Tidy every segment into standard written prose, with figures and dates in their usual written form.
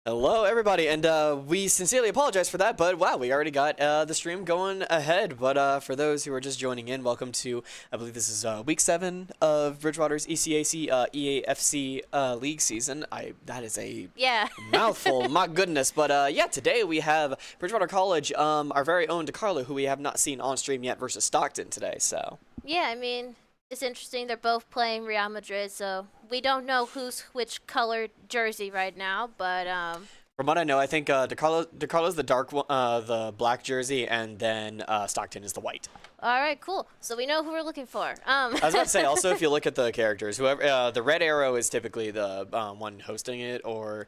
Hello, everybody, and we sincerely apologize for that, but wow, we already got the stream going ahead. But for those who are just joining in, welcome to, I believe this is week 7 of Bridgewater's ECAC EAFC league season. That is a mouthful, my goodness. But yeah, today we have Bridgewater College, our very own DeCarlo, who we have not seen on stream yet, versus Stockton today. So yeah, I mean, it's interesting. They're both playing Real Madrid, so we don't know who's which colored jersey right now, but from what I know, I think DeCarlo's the the black jersey, and then Stockton is the white. All right, cool. So we know who we're looking for. I was about to say, also, if you look at the characters, whoever the red arrow is typically the one hosting it, or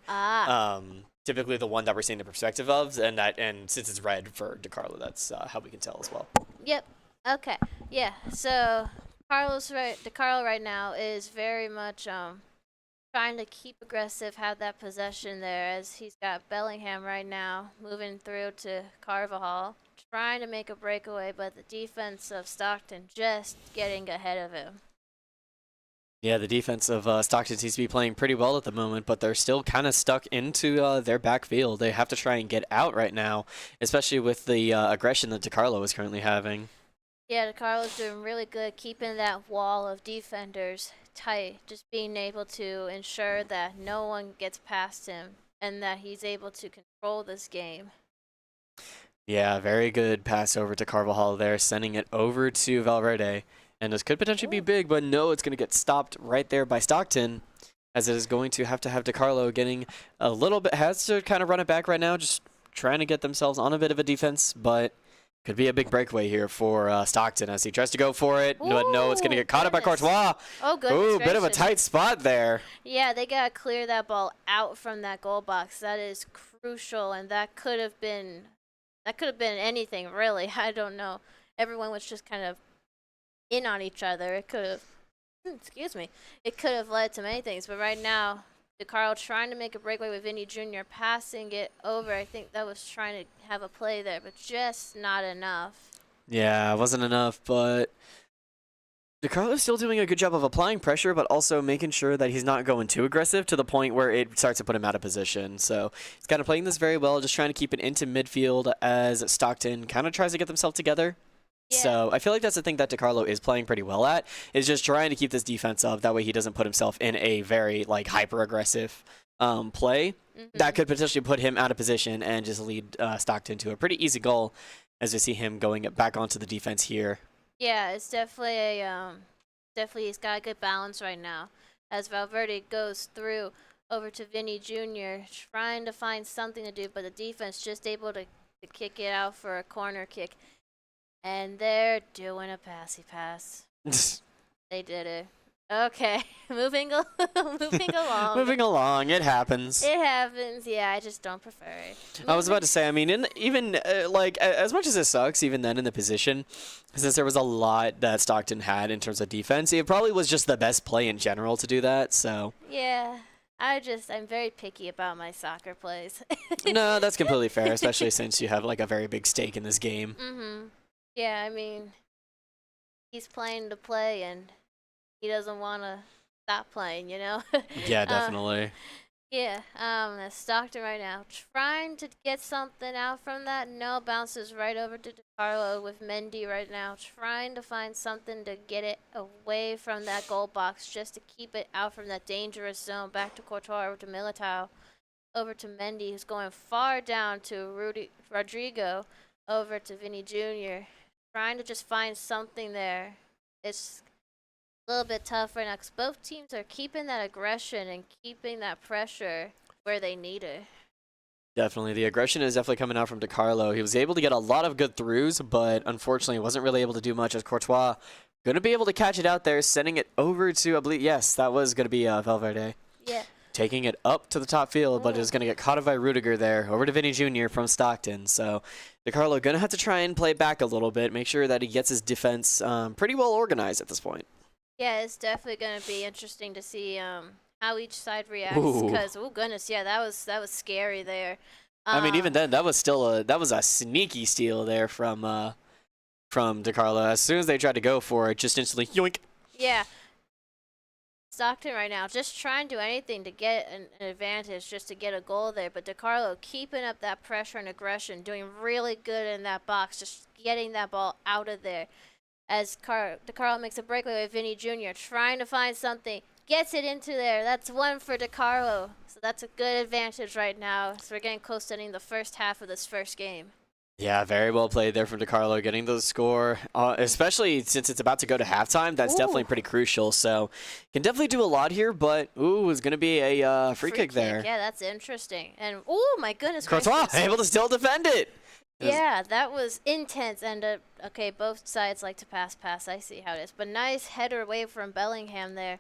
typically the one that we're seeing the perspective of, and since it's red for DeCarlo, that's how we can tell as well. Yep. Okay. Yeah. So DeCarlo right now is very much trying to keep aggressive, have that possession there, as he's got Bellingham right now moving through to Carvajal, trying to make a breakaway, but the defense of Stockton just getting ahead of him. Yeah, the defense of Stockton seems to be playing pretty well at the moment, but they're still kind of stuck into their backfield. They have to try and get out right now, especially with the aggression that DeCarlo is currently having. Yeah, DeCarlo's doing really good keeping that wall of defenders tight, just being able to ensure that no one gets past him and that he's able to control this game. Yeah, very good pass over to Carvajal there, sending it over to Valverde. And this could potentially be big, but no, it's going to get stopped right there by Stockton, as it is going to have DeCarlo getting a little bit, has to kind of run it back right now, just trying to get themselves on a bit of a defense, but could be a big breakaway here for Stockton as he tries to go for it. But no, it's going to get caught up by Courtois. Oh, good. Ooh, bit of a tight spot there. Yeah, they got to clear that ball out from that goal box. That is crucial, and that could have been anything, really. I don't know. Everyone was just kind of in on each other. It could have, it could have led to many things. But right now, DeCarlo trying to make a breakaway with Vinny Jr., passing it over. I think that was trying to have a play there, but just not enough. Yeah, it wasn't enough, but DeCarlo's still doing a good job of applying pressure, but also making sure that he's not going too aggressive to the point where it starts to put him out of position. So he's kind of playing this very well, just trying to keep it into midfield as Stockton kind of tries to get themselves together. Yeah. So I feel like that's the thing that DeCarlo is playing pretty well at, is just trying to keep this defense up. That way he doesn't put himself in a very hyper-aggressive play that could potentially put him out of position and just lead Stockton to a pretty easy goal, as we see him going back onto the defense here. Yeah, it's definitely he's got a good balance right now, as Valverde goes through over to Vinny Jr., trying to find something to do, but the defense just able to kick it out for a corner kick. And they're doing a passy pass. They did it. Okay, moving along. Moving along, it happens. It happens. Yeah, I just don't prefer it. I was about to say, I mean, even as much as it sucks, even then in the position, since there was a lot that Stockton had in terms of defense, it probably was just the best play in general to do that. So yeah. I'm very picky about my soccer plays. No, that's completely fair, especially since you have a very big stake in this game. Yeah, I mean, he's playing to play, and he doesn't want to stop playing, you know? Yeah, definitely. That's Stockton right now, trying to get something out from that. No, bounces right over to DeCarlo with Mendy right now, trying to find something to get it away from that goal box, just to keep it out from that dangerous zone. Back to Courtois, over to Militao, over to Mendy, who's going far down to Rodrigo, over to Vinny Jr., trying to just find something there. It's a little bit tough right now because both teams are keeping that aggression and keeping that pressure where they need it. Definitely. The aggression is definitely coming out from DeCarlo. He was able to get a lot of good throughs, but unfortunately wasn't really able to do much, as Courtois going to be able to catch it out there, sending it over to, I believe, yes, that was going to be Valverde. Yeah. Taking it up to the top field, but is going to get caught by Rudiger there, over to Vinny Jr. from Stockton. So DeCarlo going to have to try and play back a little bit, make sure that he gets his defense pretty well organized at this point. Yeah, it's definitely going to be interesting to see how each side reacts, because oh goodness, yeah, that was scary there. I mean, even then, that was a sneaky steal there from DeCarlo. As soon as they tried to go for it, just instantly yoink. Yeah. Stockton right now just trying to do anything to get an advantage, just to get a goal there. But DiCarlo keeping up that pressure and aggression, doing really good in that box, just getting that ball out of there. As DiCarlo makes a breakaway with Vinny Jr., trying to find something, gets it into there. That's one for DiCarlo. So that's a good advantage right now. So we're getting close to ending the first half of this first game. Yeah, very well played there from DiCarlo, getting the score, especially since it's about to go to halftime. That's definitely pretty crucial. So can definitely do a lot here, but it's going to be a free kick there. Yeah, that's interesting. And my goodness Courtois gracious. able to still defend it. Yeah, that was intense. And okay, both sides like to pass. I see how it is. But nice header away from Bellingham there,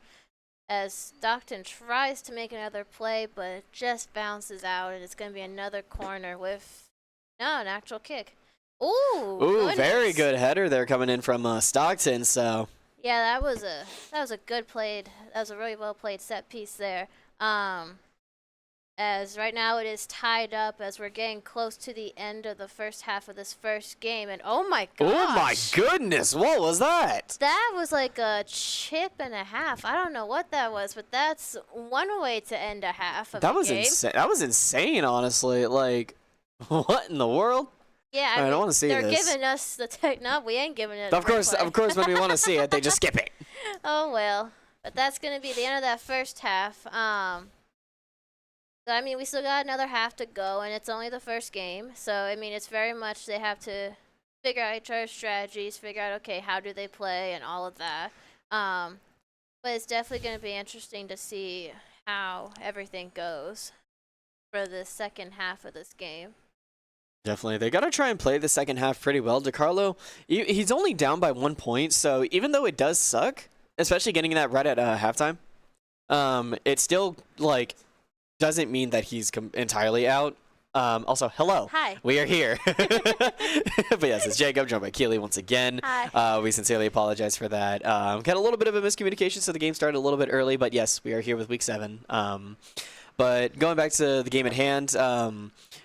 as Stockton tries to make another play, but it just bounces out, and it's going to be another corner with an actual kick. Ooh, very good header there coming in from Stockton. So yeah, that was a good played. That was a really well played set piece there. As right now it is tied up as we're getting close to the end of the first half of this first game, and oh my gosh. Oh my goodness, what was that? That was like a chip and a half. I don't know what that was, but that's one way to end a half of That a was game. insane. That was insane, honestly. Like, what in the world? Yeah, I don't want to see they're this. giving us the no, we ain't giving it. Of course, when we want to see it, they just skip it. Oh well, but that's gonna be the end of that first half. So I mean, we still got another half to go, and it's only the first game. So I mean, it's very much they have to figure out each other's strategies, figure out okay, how do they play, and all of that. But it's definitely gonna be interesting to see how everything goes for the second half of this game. Definitely. They got to try and play the second half pretty well. DiCarlo, he's only down by 1 point, so even though it does suck, especially getting that right at halftime, it still, like, doesn't mean that he's entirely out. Also, hello. Hi. We are here. But yes, it's Jacob, joined by Keely once again. Hi. We sincerely apologize for that. Got a little bit of a miscommunication, so the game started a little bit early, but yes, we are here with week 7. But going back to the game at hand,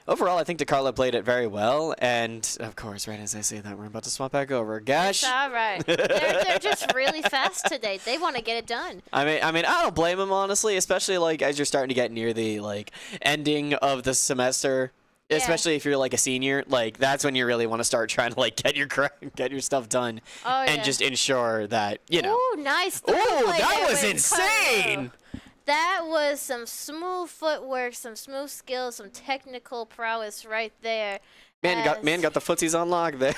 overall, I think DiCarlo played it very well. And, of course, right as I say that, we're about to swap back over. Gosh. It's all right. They're just really fast today. They want to get it done. I mean, I don't blame him, honestly, especially, like, as you're starting to get near the, like, ending of the semester. Yeah. Especially if you're, like, a senior. Like, that's when you really want to start trying to, like, get your stuff done. And just ensure that, you know. Ooh, nice. Ooh, that was insane. That was some smooth footwork, some smooth skills, some technical prowess right there. Man got the footsies on lock there.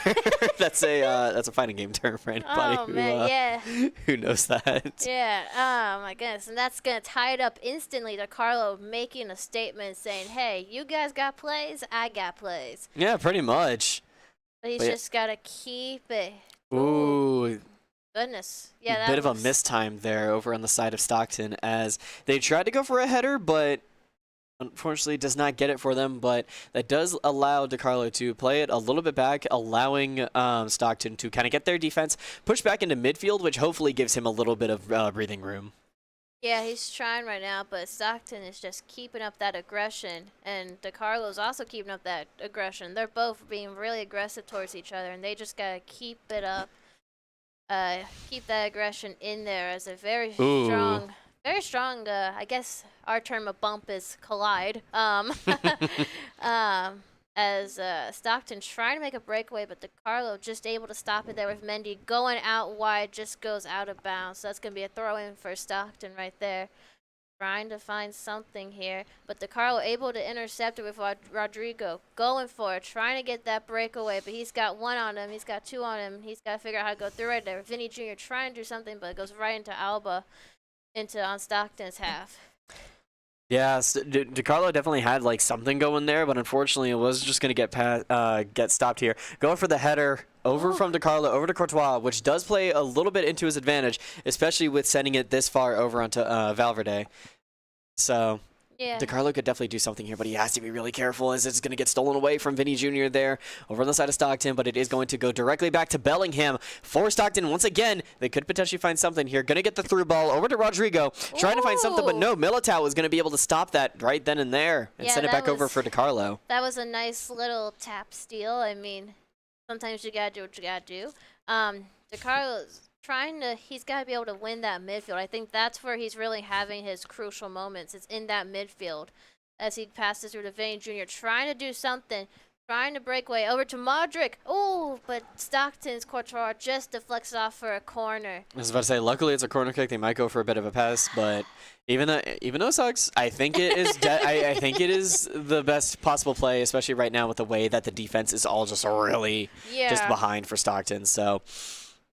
That's a fighting game term for anybody who knows that. Yeah. Oh my goodness, and that's gonna tie it up instantly to Carlo making a statement saying, "Hey, you guys got plays, I got plays." Yeah, pretty much. But he's just gotta keep it. Ooh. Goodness. Yeah, a bit of a mistime there over on the side of Stockton as they tried to go for a header, but unfortunately does not get it for them. But that does allow DiCarlo to play it a little bit back, allowing Stockton to kind of get their defense, push back into midfield, which hopefully gives him a little bit of breathing room. Yeah, he's trying right now, but Stockton is just keeping up that aggression, and DiCarlo's also keeping up that aggression. They're both being really aggressive towards each other, and they just gotta keep it up. Keep that aggression in there as a very strong, I guess our term of bump is collide. As Stockton trying to make a breakaway, but DiCarlo just able to stop it there with Mendy going out wide, just goes out of bounds. So that's going to be a throw-in for Stockton right there. Trying to find something here, but DiCarlo able to intercept it with Rodrigo, going for it, trying to get that breakaway, but he's got one on him, he's got two on him, he's got to figure out how to go through right there. Vinny Jr. trying to do something, but it goes right into Alba, on Stockton's half. Yeah, DiCarlo definitely had like something going there, but unfortunately it was just going to get stopped here. Going for the header over from DiCarlo over to Courtois, which does play a little bit into his advantage, especially with sending it this far over onto Valverde. So yeah, DiCarlo could definitely do something here, but he has to be really careful as it's going to get stolen away from Vinny Jr. there over on the side of Stockton, but it is going to go directly back to Bellingham for Stockton. Once again, they could potentially find something here. Going to get the through ball over to Rodrigo, trying to find something, but no, Militao was going to be able to stop that right then and there and send it back over for DiCarlo. That was a nice little tap steal. I mean, sometimes you got to do what you got to do. DiCarlo's he's got to be able to win that midfield. I think that's where he's really having his crucial moments. It's in that midfield as he passes through to Vinny Jr., trying to do something, trying to break away over to Modric. Oh, but Stockton's Courtois just deflects off for a corner. I was about to say, luckily it's a corner kick. They might go for a bit of a pass, but even though it sucks, I think it is. I think it is the best possible play, especially right now with the way that the defense is all just really just behind for Stockton. So.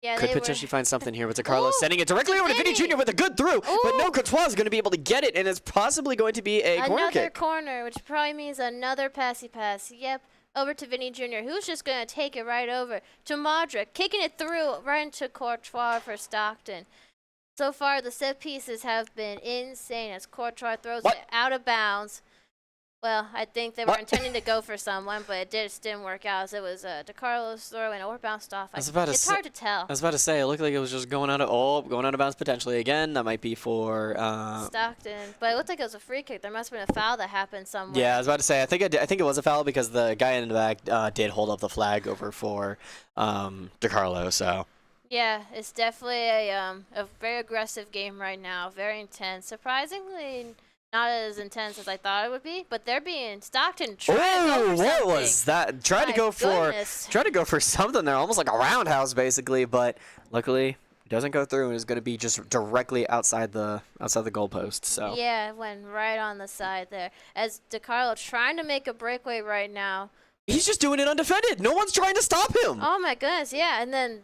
Yeah, could potentially find something here with DeCarlo sending it directly over to Vinny Jr. with a good through, but no, Courtois is going to be able to get it, and it's possibly going to be a corner kick. Another corner, which probably means another passy pass. Yep, over to Vinny Jr., who's just going to take it right over to Modric, kicking it through right into Courtois for Stockton. So far, the set pieces have been insane as Courtois throws it out of bounds. Well, I think they were intending to go for someone, but it just didn't work out as it was DeCarlo's throw and or bounced off. It's hard to tell. I was about to say, it looked like it was just going out of bounds potentially again. That might be for Stockton, but it looked like it was a free kick. There must have been a foul that happened somewhere. Yeah, I was about to say, I think it was a foul because the guy in the back did hold up the flag over for DeCarlo. So. Yeah, it's definitely a very aggressive game right now, very intense. Surprisingly. Not as intense as I thought it would be, but they're being Stockton trying to go for something. What was that? Tried to go for something there, almost like a roundhouse basically, but luckily it doesn't go through and is going to be just directly outside the goalpost. So yeah, it went right on the side there. As DeCarlo trying to make a breakaway right now. He's just doing it undefended. No one's trying to stop him. Oh my goodness, yeah, and then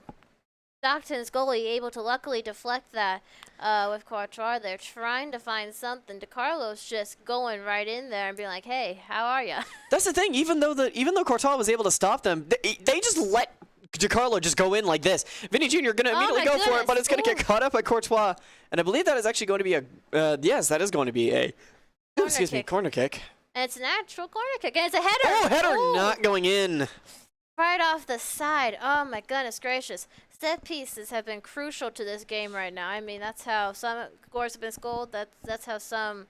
Stockton's goalie able to luckily deflect that with Courtois there, trying to find something. DeCarlo's just going right in there and being like, "Hey, how are you?" That's the thing. Even though Courtois was able to stop them, they just let DeCarlo just go in like this. Vinny Jr. going to immediately go for it, but it's going to get caught up by Courtois, and I believe that is actually going to be a yes, that is going to be a corner kick. And it's an actual corner kick, and it's a header. Oh, header not going in. Right off the side. Oh my goodness gracious. Set pieces have been crucial to this game right now. I mean, that's how some goals have been scored. That's how some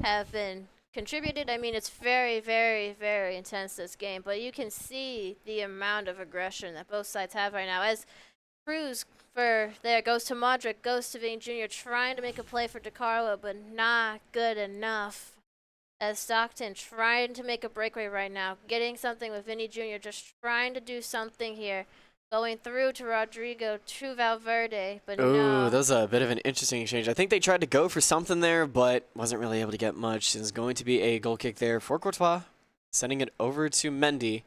have been contributed. I mean, it's very, very, very intense, this game. But you can see the amount of aggression that both sides have right now. As Cruz goes to Modric, goes to Vinny Jr., trying to make a play for DeCarlo, but not good enough. As Stockton trying to make a breakaway right now, getting something with Vinny Jr., just trying to do something here. Going through to Rodrigo, to Valverde, but no. That was a bit of an interesting exchange. I think they tried to go for something there, but wasn't really able to get much. It's going to be a goal kick there for Courtois, sending it over to Mendy,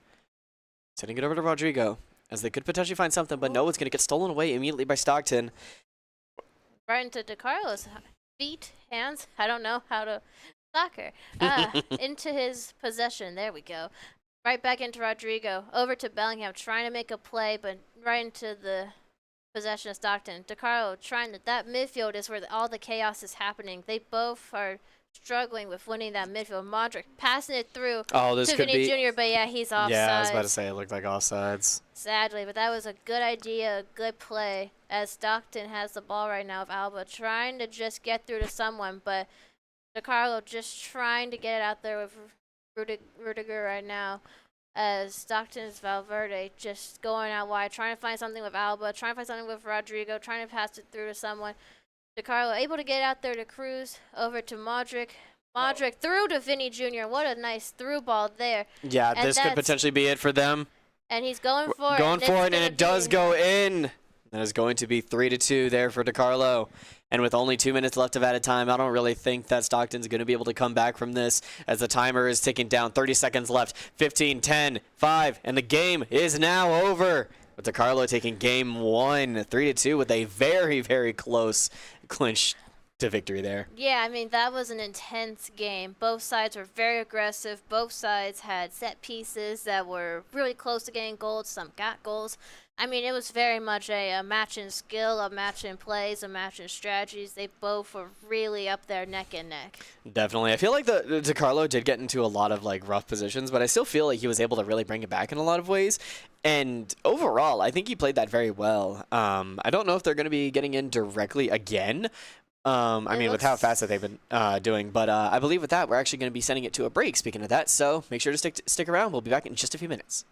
sending it over to Rodrigo, as they could potentially find something, but no, it's going to get stolen away immediately by Stockton. Right into DeCarlo's feet, hands, I don't know how to soccer, into his possession. There we go. Right back into Rodrigo, over to Bellingham, trying to make a play, but right into the possession of Stockton. DeCarlo trying to, that midfield is where all the chaos is happening. They both are struggling with winning that midfield. Modric passing it through to Vinny Jr., but yeah, he's offside. Yeah, I was about to say it looked like offsides. Sadly, but that was a good idea, a good play, as Stockton has the ball right now with Alba, trying to just get through to someone, but DeCarlo just trying to get it out there with Rudiger right now, as Stockton's Valverde just going out wide, trying to find something with Alba, trying to find something with Rodrigo, trying to pass it through to someone. DeCarlo able to get out there to Cruz, over to Modric. Modric through to Vinny Jr. What a nice through ball there. Yeah, and this could potentially be it for them. And he's going for it. Going for it, and it does go in. That is going to be 3-2 there for DeCarlo. And with only 2 minutes left of added time, I don't really think that Stockton's going to be able to come back from this, as the timer is ticking down. 30 seconds left. 15, 10, 5, and the game is now over. With DeCarlo taking game one, 3-2, with a very, very close clinch to victory there. Yeah, I mean, that was an intense game. Both sides were very aggressive. Both sides had set pieces that were really close to getting goals. Some got goals. I mean, it was very much a match in skill, a match in plays, a match in strategies. They both were really up there neck and neck. Definitely. I feel like the DeCarlo did get into a lot of like rough positions, but I still feel like he was able to really bring it back in a lot of ways. And overall, I think he played that very well. I don't know if they're going to be getting in directly again. I mean, with how fast that they've been doing. But I believe with that, we're actually going to be sending it to a break, speaking of that. So make sure to stick around. We'll be back in just a few minutes.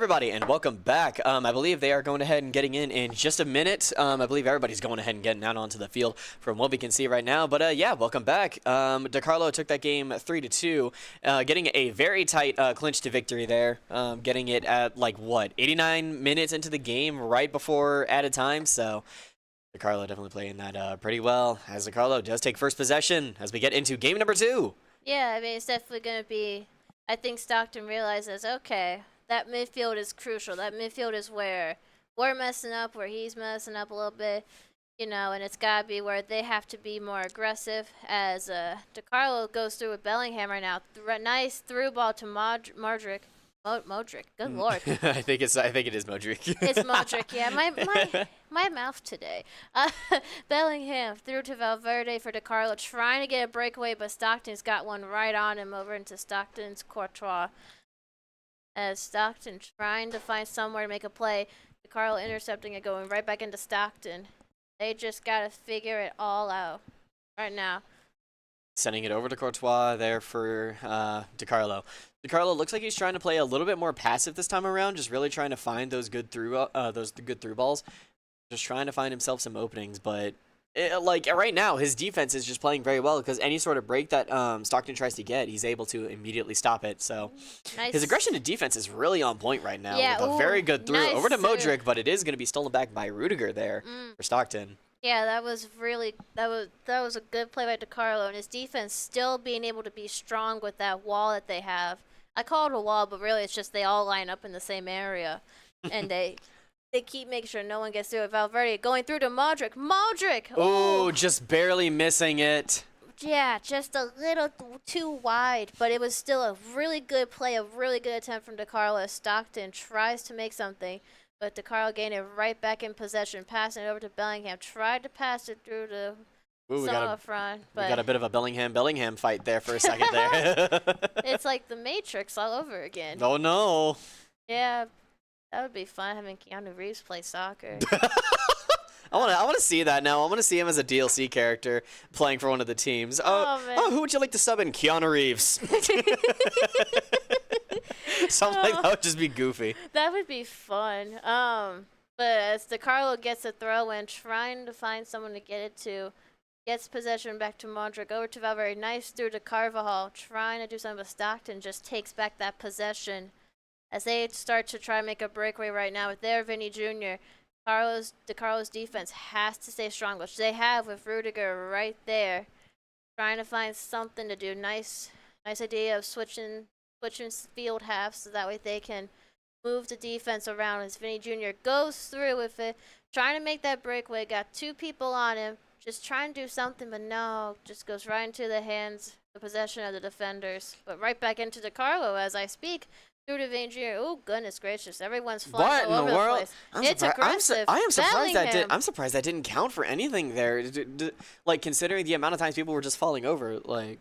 everybody, and welcome back. I believe they are going ahead and getting in just a minute. I believe everybody's going ahead and getting out onto the field from what we can see right now. But yeah, welcome back. DeCarlo took that game 3-2, getting a very tight clinch to victory there. Getting it at like what 89 minutes into the game, right before added time. So DeCarlo definitely playing that pretty well. As DeCarlo does take first possession as we get into game number 2. Yeah, I mean, it's definitely going to be, I think Stockton realizes, okay, that midfield is crucial. That midfield is where we're messing up, where he's messing up a little bit, you know, and it's got to be where they have to be more aggressive as DeCarlo goes through with Bellingham right now. Nice through ball to Modric. Modric, good lord. I think it is Modric. It's Modric, yeah. My mouth today. Bellingham through to Valverde for DeCarlo, trying to get a breakaway, but Stockton's got one right on him over into Stockton's Courtois. As Stockton trying to find somewhere to make a play, DeCarlo intercepting it, going right back into Stockton. They just got to figure it all out right now. Sending it over to Courtois there for DeCarlo. DeCarlo looks like he's trying to play a little bit more passive this time around, just really trying to find those good through balls, just trying to find himself some openings. But like right now, his defense is just playing very well because any sort of break that Stockton tries to get, he's able to immediately stop it. So nice. His aggression to defense is really on point right now. Yeah, with a very good through nice over to Modric, but it is going to be stolen back by Rudiger there for Stockton. Yeah, that was a good play by DeCarlo, and his defense still being able to be strong with that wall that they have. I call it a wall, but really it's just they all line up in the same area, and they keep making sure no one gets through it. Valverde going through to Modric. Modric! Oh, just barely missing it. Yeah, just a little too wide, but it was still a really good play, a really good attempt from DeCarlo. Stockton tries to make something, but DeCarlo gained it right back in possession, passing it over to Bellingham. Tried to pass it through to someone up front. But we got a bit of a Bellingham fight there for a second there. It's like the Matrix all over again. Oh, no. Yeah, that would be fun, having Keanu Reeves play soccer. I want to see that now. I want to see him as a DLC character playing for one of the teams. Man. Who would you like to sub in? Keanu Reeves. Something like that would just be goofy. That would be fun. But as DeCarlo gets a throw in, trying to find someone to get it to, gets possession back to Modric, over to Valverde, nice through to Carvajal, trying to do something, but Stockton just takes back that possession. As they start to try and make a breakaway right now with their Vinny Jr., DeCarlo's defense has to stay strong, which they have with Rudiger right there, trying to find something to do. Nice idea of switching field halves so that way they can move the defense around as Vinny Jr. goes through with it, trying to make that breakaway. Got two people on him, just trying to do something, but no, just goes right into the hands, the possession of the defenders. But right back into DeCarlo as I speak. Through to Vinny Jr. Oh, goodness gracious. Everyone's flying all over the place. It's aggressive. I am surprised Bellingham. I'm surprised that didn't count for anything there. Like, considering the amount of times people were just falling over, like,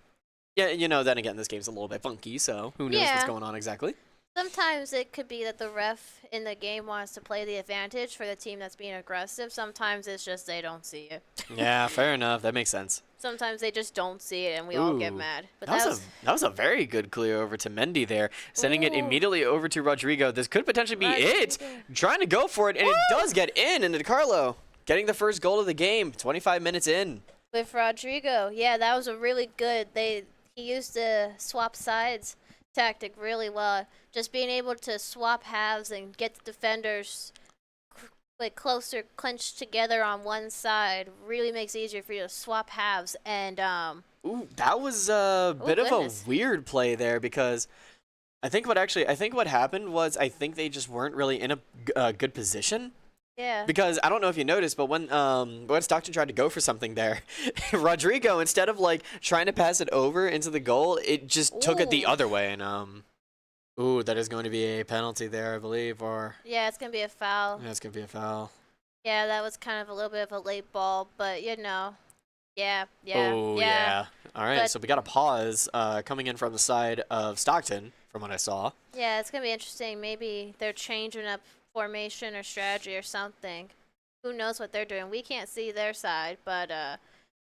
yeah, you know, then again, this game's a little bit funky, so who knows what's going on exactly. Sometimes it could be that the ref in the game wants to play the advantage for the team that's being aggressive. Sometimes it's just they don't see it. Yeah, fair enough. That makes sense. Sometimes they just don't see it, and we all get mad. But that was a very good clear over to Mendy there, sending it immediately over to Rodrigo. This could potentially be it. Trying to go for it, and it does get in. And DeCarlo getting the first goal of the game, 25 minutes in. With Rodrigo, yeah, that was a really good. He used the swap sides tactic really well. Just being able to swap halves and get the defenders like closer, clinched together on one side, really makes it easier for you to swap halves. And ooh, that was a bit of a weird play there, because I think what happened was I think they just weren't really in a good position. Yeah. Because I don't know if you noticed, but when Stockton tried to go for something there, Rodrigo, instead of like trying to pass it over into the goal, it just took it the other way, and ooh, that is going to be a penalty there, I believe, or yeah, it's gonna be a foul. Yeah, it's gonna be a foul. Yeah, that was kind of a little bit of a late ball, but you know, yeah. Oh yeah. All right, so we got a pause coming in from the side of Stockton, from what I saw. Yeah, it's gonna be interesting. Maybe they're changing up formation or strategy or something. Who knows what they're doing? We can't see their side, but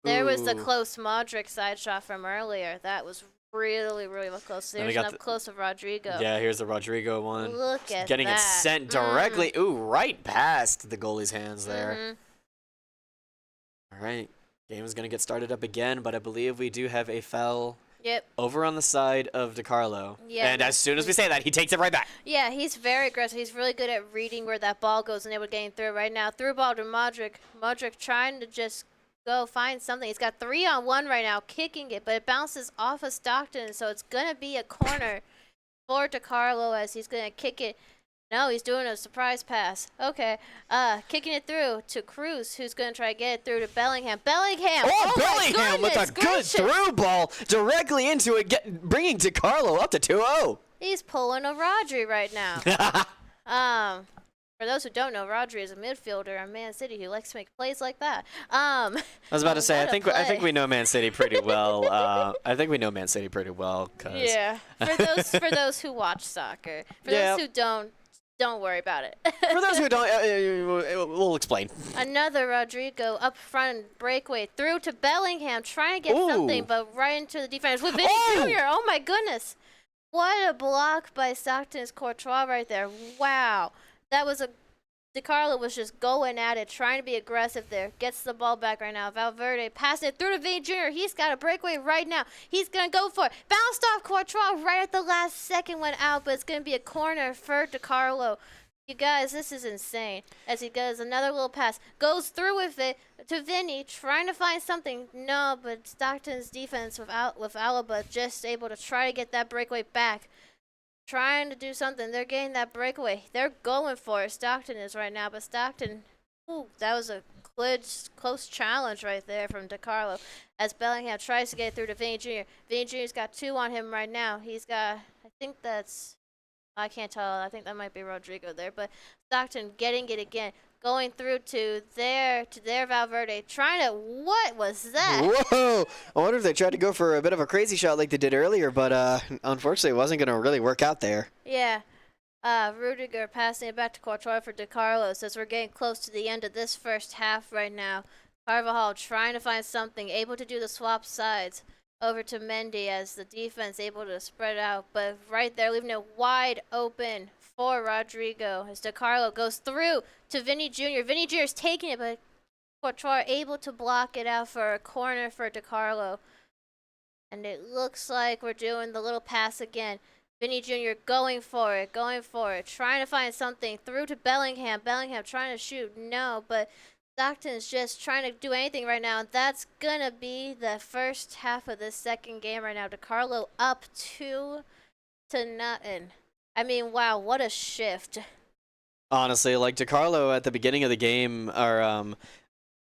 there was the close Modric side shot from earlier. That was really, really close. And we There's an got up close of Rodrigo. Yeah, here's the Rodrigo one. Look at Getting that. it sent directly, right past the goalie's hands there. All right, game is going to get started up again, but I believe we do have a foul over on the side of DiCarlo. Yeah. And as soon as we say that, he takes it right back. Yeah, he's very aggressive. He's really good at reading where that ball goes and able to get through right now. Through ball to Modric. Modric trying to just go find something. He's got 3-on-1 right now, kicking it, but it bounces off of Stockton, so it's going to be a corner for DiCarlo as he's going to kick it. No, he's doing a surprise pass. Okay. Kicking it through to Cruz, who's going to try to get it through to Bellingham. Bellingham! Oh, Bellingham with a good through ball directly into it, bringing DiCarlo up to 2-0. He's pulling a Rodri right now. For those who don't know, Rodri is a midfielder on Man City who likes to make plays like that. I was about to say, I think we know Man City pretty well. I think we know Man City pretty well. Yeah. For those who watch soccer. For those who don't worry about it. For those who don't, we'll explain. Another Rodrigo up front breakaway through to Bellingham, trying to get something, but right into the defense with Vinny Jr. Oh my goodness. What a block by Stockton's Courtois right there. Wow. That was DiCarlo was just going at it, trying to be aggressive there. Gets the ball back right now. Valverde passing it through to Vinny Jr. He's got a breakaway right now. He's going to go for it. Bounced off Courtois right at the last second, went out, but it's going to be a corner for DiCarlo. You guys, this is insane. As he does another little pass. Goes through with it to Vinny, trying to find something. No, but Stockton's defense with Alaba just able to try to get that breakaway back. Trying to do something. They're getting that breakaway. They're going for it. Stockton is right now, but Stockton, that was a close challenge right there from DiCarlo as Bellingham tries to get through to Vinny Jr. Vinny Jr.'s got 2 on him right now. He's got, I can't tell. I think that might be Rodrigo there, but Stockton getting it again. Going through to their Valverde, trying to, what was that? Whoa! I wonder if they tried to go for a bit of a crazy shot like they did earlier, but unfortunately it wasn't going to really work out there. Yeah. Rudiger passing it back to Courtois for DiCarlo as we're getting close to the end of this first half right now. Carvajal trying to find something, able to do the swap sides over to Mendy as the defense able to spread out, but right there leaving it wide open for Rodrigo as DiCarlo goes through to Vinny Jr. Vinny Jr. is taking it, but Courtois able to block it out for a corner for DiCarlo. And it looks like we're doing the little pass again. Vinny Jr. going for it, trying to find something through to Bellingham. Bellingham trying to shoot, no, but Stockton's just trying to do anything right now. And that's going to be the first half of this second game right now. DiCarlo up 2-0. I mean, wow, what a shift. Honestly, like DiCarlo at the beginning of the game, or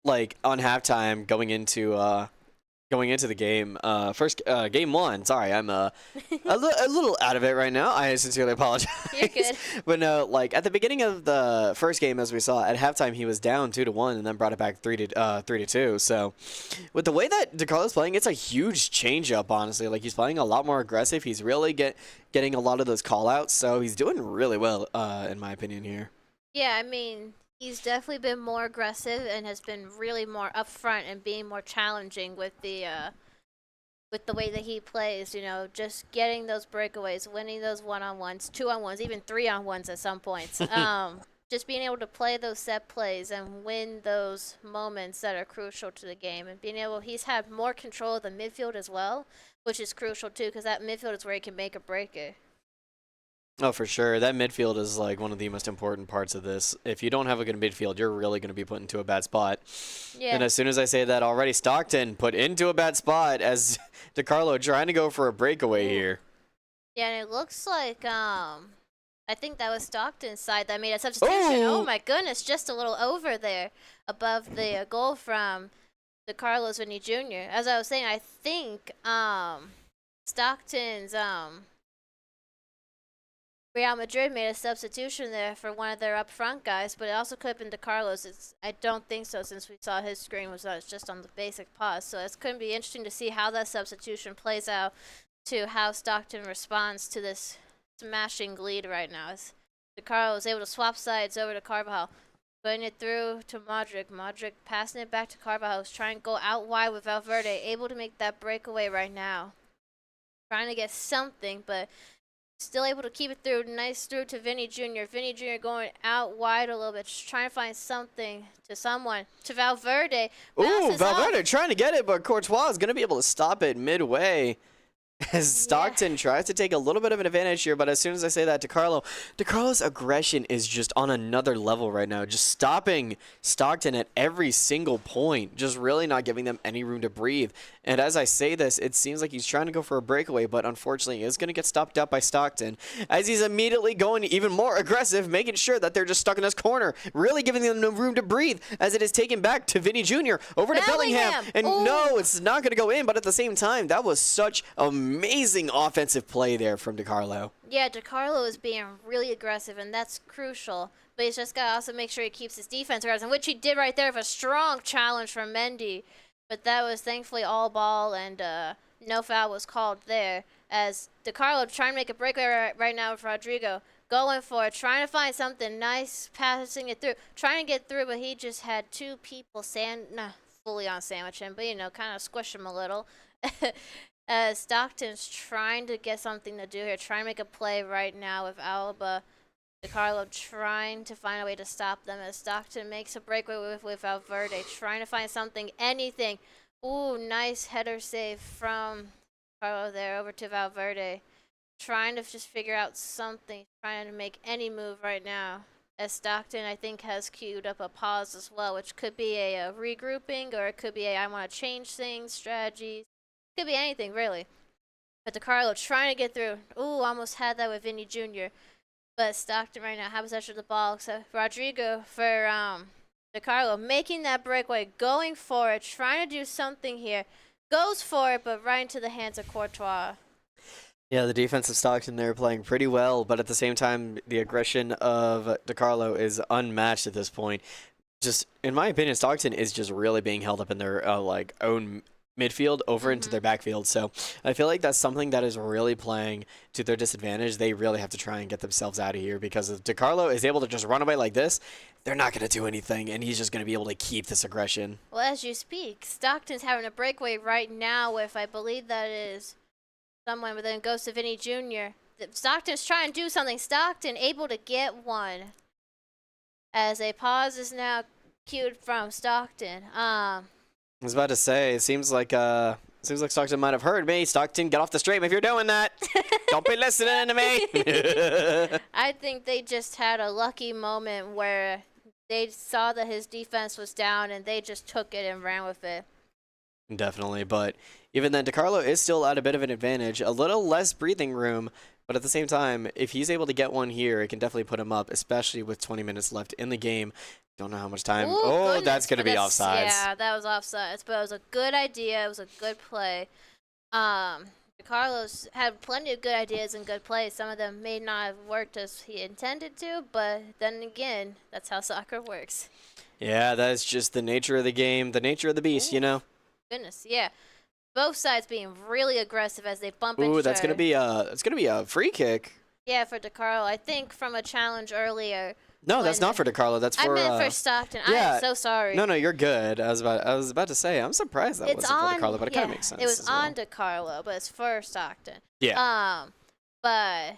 like on halftime going into the game, game 1. Sorry, I'm a little out of it right now. I sincerely apologize. You're good. But no, like at the beginning of the first game, as we saw at halftime, he was down 2-1 and then brought it back 3-2. So with the way that DiCarlo's playing, it's a huge change up. Honestly, like he's playing a lot more aggressive. He's really getting a lot of those call outs. So he's doing really well, in my opinion here. Yeah, I mean, he's definitely been more aggressive and has been really more upfront and being more challenging with the way that he plays. You know, just getting those breakaways, winning those 1-on-1s, 2-on-1s, even 3-on-1s at some points. Just being able to play those set plays and win those moments that are crucial to the game, and he's had more control of the midfield as well, which is crucial too, because that midfield is where he can make or break it. Oh, for sure. That midfield is like one of the most important parts of this. If you don't have a good midfield, you're really going to be put into a bad spot. Yeah. And as soon as I say that already, Stockton put into a bad spot as DiCarlo trying to go for a breakaway here. Yeah, and it looks like, I think that was Stockton's side that made a substitution. Oh my goodness, just a little over there above the goal from DiCarlo's Vinny Jr. As I was saying, I think Stockton's Real Madrid made a substitution there for one of their up front guys, but it also could have been DiCarlo's. I don't think so, since we saw his screen was just on the basic pause. So it's going to be interesting to see how that substitution plays out, to how Stockton responds to this smashing lead right now. As DiCarlo was able to swap sides over to Carvajal, putting it through to Modric. Modric passing it back to Carvajal, who's trying to go out wide with Valverde, able to make that breakaway right now. trying to get something, but still able to keep it through. Nice through to Vinny Jr. Vinny Jr. going out wide a little bit, just trying to find something to someone. To Valverde. Ooh, Valverde off. trying to get it, but Courtois is going to be able to stop it midway. As Stockton tries to take a little bit of an advantage here, but as soon as I say that to DeCarlo's aggression is just on another level right now. Just stopping Stockton at every single point, just really not giving them any room to breathe. And as I say this, it seems like he's trying to go for a breakaway, but unfortunately he is going to get stopped out by Stockton, as he's immediately going even more aggressive, making sure that they're just stuck in this corner, really giving them no room to breathe, as it is taken back to Vinny Jr. over to Bellingham. And no, it's not going to go in, but at the same time, that was such amazing offensive play there from DeCarlo. Yeah, DeCarlo is being really aggressive, and that's crucial. But he's just got to also make sure he keeps his defense aggressive, which he did right there with a strong challenge from Mendy. But that was thankfully all ball, and no foul was called there. As DeCarlo trying to make a breakaway right now with Rodrigo. Going for it, trying to find something nice, passing it through. Trying to get through, but he just had two people fully on sandwich him, but, you know, kind of squish him a little. Stockton's trying to get something to do here, trying to make a play right now with Alaba. DeCarlo trying to find a way to stop them as Stockton makes a breakaway with Valverde, trying to find something, anything. Ooh, nice header save from DeCarlo there over to Valverde. Trying to just figure out something, trying to make any move right now. As Stockton, I think, has queued up a pause as well, which could be a regrouping, or it could be I want to change things, strategies. Could be anything, really. But DeCarlo trying to get through. Ooh, almost had that with Vinny Jr. But Stockton right now has possession of the ball. So Rodrigo for DeCarlo making that breakaway, going for it, trying to do something here. Goes for it, but right into the hands of Courtois. Yeah, the defense of Stockton, they're playing pretty well, but at the same time, the aggression of DeCarlo is unmatched at this point. Just, in my opinion, Stockton is just really being held up in their own midfield over into their backfield. So I feel like that's something that is really playing to their disadvantage. They really have to try and get themselves out of here, because if DeCarlo is able to just run away like this, they're not going to do anything, and he's just going to be able to keep this aggression. Well, as you speak, Stockton's having a breakaway right now with, I believe that is someone, but then it goes to Vinny Jr. Stockton's trying to do something. Stockton able to get one. As a pause is now cued from Stockton. I was about to say, it seems like Stockton might have heard me. Stockton, get off the stream if you're doing that. Don't be listening to me. I think they just had a lucky moment where they saw that his defense was down and they just took it and ran with it. Definitely, but even then, DeCarlo is still at a bit of an advantage. A little less breathing room, but at the same time, if he's able to get one here, it can definitely put him up, especially with 20 minutes left in the game. Don't know how much time. Ooh, oh, that's going to be offsides. Yeah, that was offsides, but it was a good idea. It was a good play. DeCarlo's had plenty of good ideas and good plays. Some of them may not have worked as he intended to, but then again, that's how soccer works. Yeah, that's just the nature of the game, the nature of the beast, you know? Goodness, yeah. Both sides being really aggressive as they bump into each other. That's gonna be a free kick. Yeah, for DeCarlo. I think from a challenge earlier. No, that's not for DeCarlo. That's for. I meant for Stockton. Yeah. I'm so sorry. No, you're good. I was about to say, I'm surprised that wasn't for DeCarlo, but it kind of makes sense. It was on DeCarlo, but it's for Stockton. Yeah. But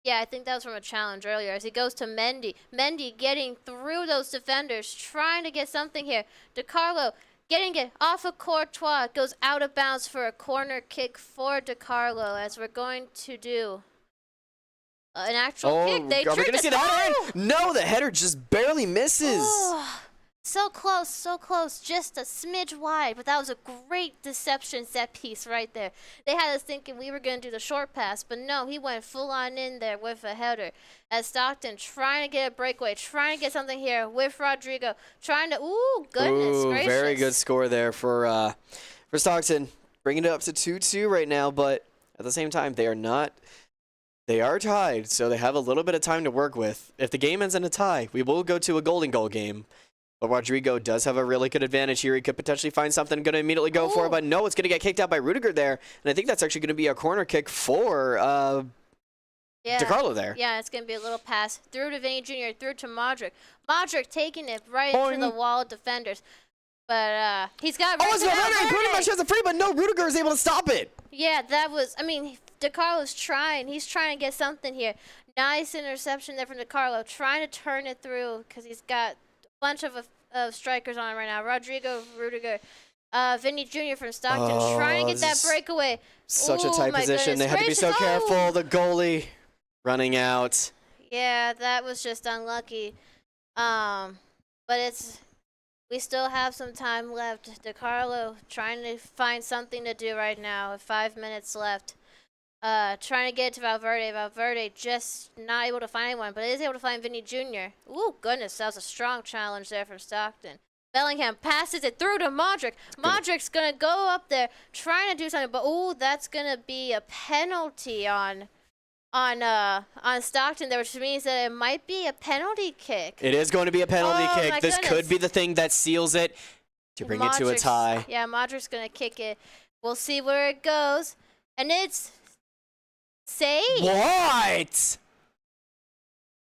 yeah, I think that was from a challenge earlier. As he goes to Mendy. Mendy getting through those defenders, trying to get something here. DeCarlo getting it off of Courtois, goes out of bounds for a corner kick for DeCarlo, as we're going to do an actual kick. Are we going to see the header in? No, the header just barely misses. Oh, so close, so close. Just a smidge wide, but that was a great deception set piece right there. They had us thinking we were going to do the short pass, but no, he went full on in there with a header. As Stockton trying to get a breakaway, trying to get something here with Rodrigo, trying to, goodness gracious. Very good score there for Stockton. Bringing it up to 2-2 right now, but at the same time, they are tied, so they have a little bit of time to work with. If the game ends in a tie, we will go to a golden goal game. But Rodrigo does have a really good advantage here. He could potentially find something, going to immediately go for it, but no, it's going to get kicked out by Rudiger there. And I think that's actually going to be a corner kick for DeCarlo there. Yeah, it's going to be a little pass through to Vinny Jr., through to Modric. Modric taking it right into the wall of defenders. But he's got... He pretty much has a free, but no, Rudiger is able to stop it. Yeah, that was... I mean, DeCarlo's trying. He's trying to get something here. Nice interception there from DeCarlo, trying to turn it through because he's got a bunch of strikers on him right now. Rodrigo, Rudiger, Vinny Jr. from Stockton trying to get that breakaway. Such a tight position. They have to be so careful. The goalie running out. Yeah, that was just unlucky. But we still have some time left. DeCarlo trying to find something to do right now with 5 minutes left. Trying to get it to Valverde. Valverde just not able to find anyone, but is able to find Vinny Jr. Ooh, goodness, that was a strong challenge there from Stockton. Bellingham passes it through to Modric. Modric's going to go up there trying to do something, but ooh, that's going to be a penalty on Stockton there, which means that it might be a penalty kick. It is going to be a penalty kick. This goodness. could be the thing that seals it to bring it to a tie. Yeah, Modric's going to kick it. We'll see where it goes. And it's saved. What?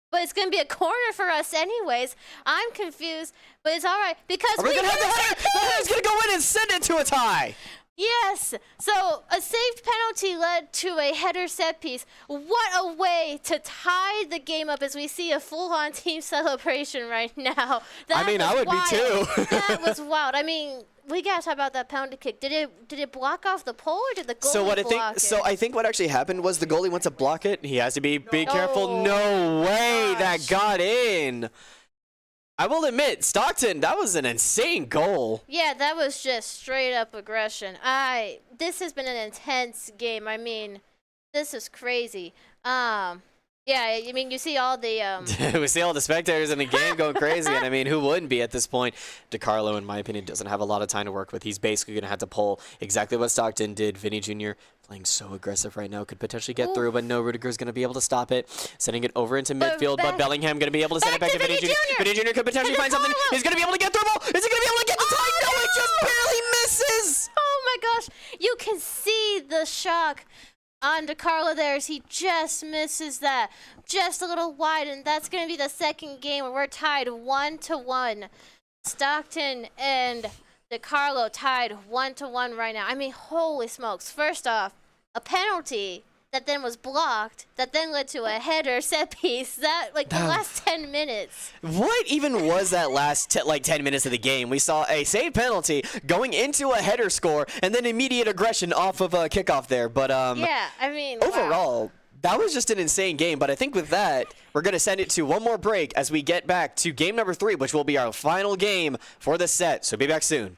But it's going to be a corner for us anyways. I'm confused, but it's all right because Are we going to have the header? The header's going to go in and send it to a tie. Yes. So a saved penalty led to a header set piece. What a way to tie the game up as we see a full-on team celebration right now. I mean, I would be too. That was wild. I mean, we got to talk about that penalty kick. Did it block off the pole or did the goalie block it? So I think what actually happened was the goalie went to block it. He has to be careful. No way that got in. I will admit, Stockton, that was an insane goal. Yeah, that was just straight up aggression. This has been an intense game. I mean, this is crazy. Yeah, I mean, you see all the we see all the spectators in the game going crazy, and I mean, who wouldn't be at this point? DeCarlo, in my opinion, doesn't have a lot of time to work with. He's basically going to have to pull exactly what Stockton did. Vinny Jr. playing so aggressive right now, could potentially get through, but no, Rudiger's going to be able to stop it. Sending it over into midfield, but Bellingham going to be able to send it back to Vinny Jr. Vinny Jr. could potentially find something. He's going to be able to get through the ball. Is he going to be able to get the tie? No, it just barely misses. Oh my gosh, you can see the shock on DeCarlo there as he just misses that. Just a little wide, and that's going to be the second game where we're tied 1-1. Stockton and DeCarlo tied 1-1 right now. I mean, holy smokes. First off, a penalty that then was blocked, that then led to a header set piece. That, like, the last 10 minutes. What even was that last 10 minutes of the game? We saw a saved penalty going into a header score and then immediate aggression off of a kickoff there. But yeah, I mean, overall, wow. That was just an insane game. But I think with that, we're going to send it to one more break as we get back to game number 3, which will be our final game for the set. So be back soon.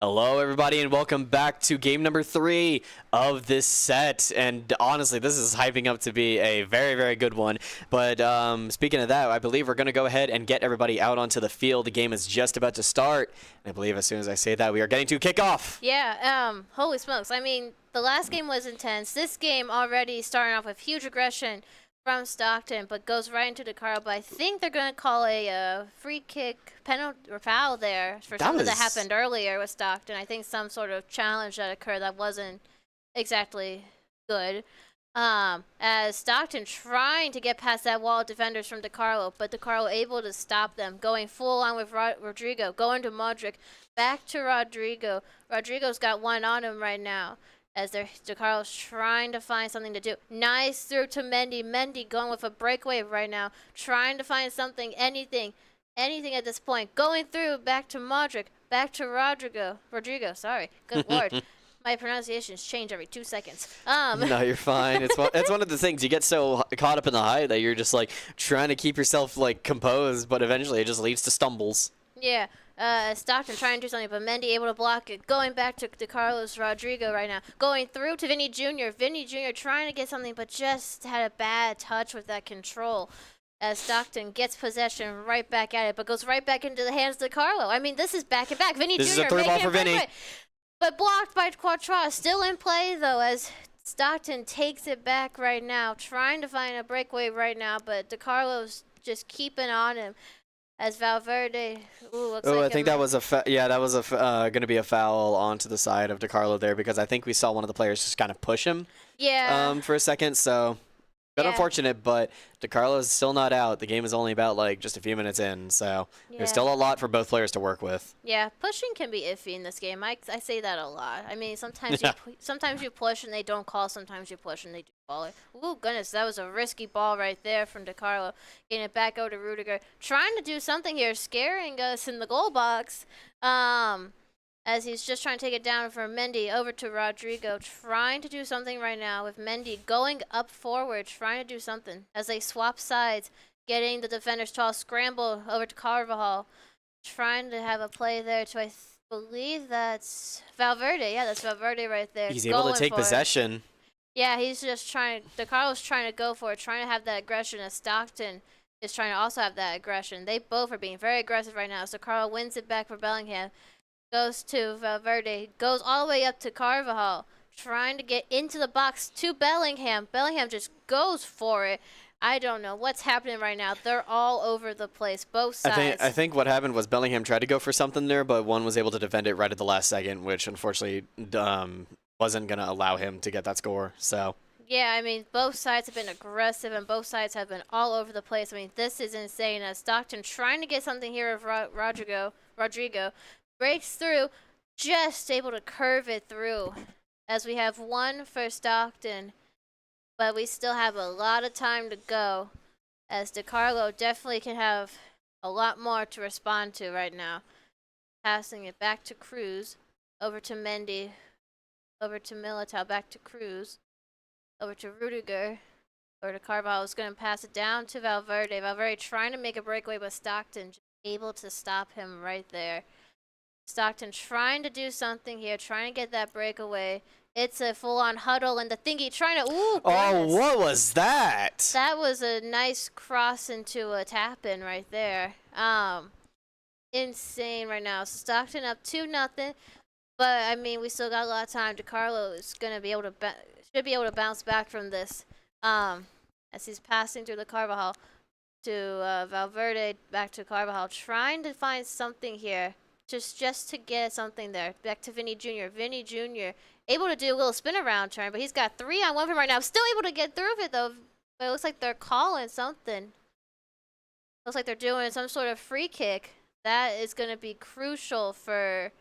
Hello, everybody, and welcome back to game number 3 of this set. And honestly, this is hyping up to be a very, very good one. But speaking of that, I believe we're going to go ahead and get everybody out onto the field. The game is just about to start. And I believe as soon as I say that, we are getting to kickoff. Yeah, holy smokes. I mean, the last game was intense. This game already starting off with huge aggression from Stockton, but goes right into DeCarlo. But I think they're going to call a free kick penalty or foul there for something that happened earlier with Stockton. I think some sort of challenge that occurred that wasn't exactly good. As Stockton trying to get past that wall of defenders from DeCarlo, but DeCarlo able to stop them, going full on with Rodrigo, going to Modric, back to Rodrigo. Rodrigo's got one on him right now, as DeCarlo's trying to find something to do. Nice through to Mendy. Mendy going with a breakaway right now, trying to find something, anything at this point. Going through, back to Modric, back to Rodrigo, sorry. Good lord. My pronunciations change every 2 seconds. No, you're fine. It's one of the things you get so caught up in the hype that you're just like trying to keep yourself like composed, but eventually it just leads to stumbles. Yeah. Stockton trying to do something, but Mendy able to block it. Going back to Carlos Rodrigo right now. Going through to Vinny Jr. Vinny Jr. trying to get something, but just had a bad touch with that control. As Stockton gets possession right back at it, but goes right back into the hands of DeCarlo. I mean, this is back and back. Vinny Jr. This is a third ball for Vinny. But blocked by Quattra. Still in play, though, as Stockton takes it back right now. Trying to find a breakaway right now, but DeCarlo's just keeping on him. As Valverde, looks like I think that was going to be a foul onto the side of DeCarlo there, because I think we saw one of the players just kind of push him for a second, so... Bit unfortunate, but DeCarlo's still not out. The game is only about like just a few minutes in, so there's still a lot for both players to work with. Yeah, pushing can be iffy in this game. I say that a lot. I mean, sometimes you push and they don't call. Sometimes you push and they do call it. Ooh, goodness, that was a risky ball right there from DeCarlo. Getting it back over to Rudiger, trying to do something here, scaring us in the goal box. As he's just trying to take it down from Mendy over to Rodrigo, trying to do something right now with Mendy going up forward, trying to do something as they swap sides, getting the defenders to all scramble over to Carvajal, trying to have a play there to, I believe that's Valverde. Yeah, that's Valverde right there. He's able to take possession. Yeah, he's just trying, DeCarlo's trying to go for it, trying to have that aggression, as Stockton is trying to also have that aggression. They both are being very aggressive right now, so DeCarlo wins it back for Bellingham. Goes to Valverde, goes all the way up to Carvajal, trying to get into the box to Bellingham. Bellingham just goes for it. I don't know what's happening right now. They're all over the place, both sides. I think what happened was Bellingham tried to go for something there, but one was able to defend it right at the last second, which unfortunately wasn't going to allow him to get that score. So. Yeah, I mean, both sides have been aggressive, and both sides have been all over the place. I mean, this is insane. Stockton trying to get something here of Rodrigo. Breaks through, just able to curve it through, as we have one for Stockton, but we still have a lot of time to go, as DeCarlo definitely can have a lot more to respond to right now. Passing it back to Cruz, over to Mendy, over to Militao, back to Cruz, over to Rudiger, over to Carvajal. Is going to pass it down to Valverde. Valverde trying to make a breakaway, but Stockton just able to stop him right there. Stockton trying to do something here, trying to get that breakaway. It's a full-on huddle, and the thingy trying to... Ooh, goodness. Oh, what was that? That was a nice cross into a tap-in right there. Insane right now. So Stockton up 2-0, but, I mean, we still got a lot of time. DeCarlo is going to be able to... should be able to bounce back from this. As he's passing through the Carvajal to Valverde, back to Carvajal, trying to find something here. Just to get something there. Back to Vinny Jr. Vinny Jr. able to do a little spin around turn, but he's got 3-on-1 from right now. Still able to get through it though. But it looks like they're calling something. Looks like they're doing some sort of free kick. That is going to be crucial for